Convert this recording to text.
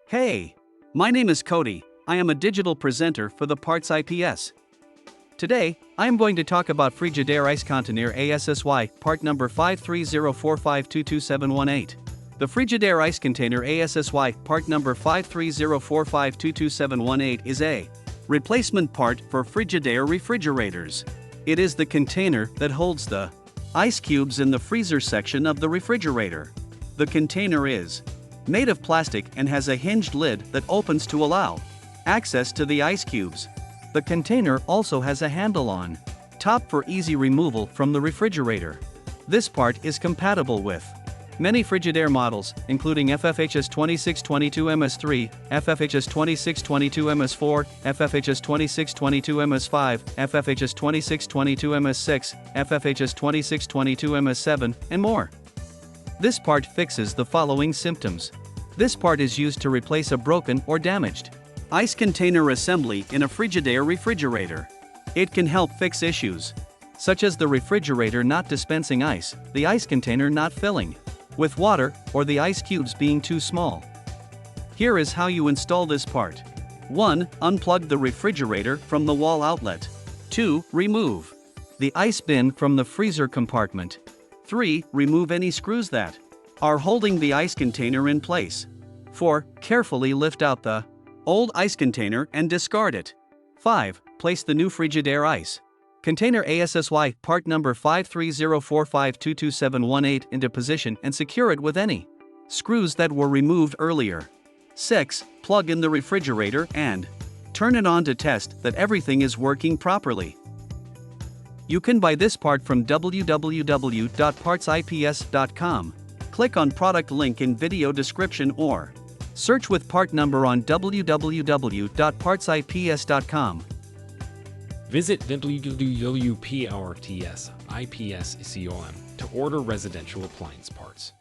Hey, my name is Cody. I am a digital presenter for the PartsIPS. Today, I am going to talk about Frigidaire ICE Container ASSY, part number 53045222718. The Frigidaire ICE Container ASSY, part number 53045222718 is a replacement part for Frigidaire refrigerators. It is the container that holds the ice cubes in the freezer section of the refrigerator. The container is made of plastic and has a hinged lid that opens to allow access to the ice cubes. The container also has a handle on top for easy removal from the refrigerator. This part is compatible with many Frigidaire models, including FFHS 2622MS3, FFHS 2622MS4, FFHS 2622MS5, FFHS 2622MS6, FFHS 2622MS7, and more. This part fixes the following symptoms. This part is used to replace a broken or damaged ice container assembly in a Frigidaire refrigerator. It can help fix issues such as the refrigerator not dispensing ice, the ice container not filling with water, or the ice cubes being too small. Here is how you install this part. 1. Unplug the refrigerator from the wall outlet. 2. Remove the ice bin from the freezer compartment. 3. Remove any screws that are holding the ice container in place. 4. Carefully lift out the old ice container and discard it. 5. Place the new Frigidaire ICE Container ASSY, part number 53045222718 into position and secure it with any screws that were removed earlier. 6. Plug in the refrigerator and turn it on to test that everything is working properly. You can buy this part from www.partsips.com. Click on product link in video description or search with part number on www.partsips.com. Visit www.partsips.com to order residential appliance parts.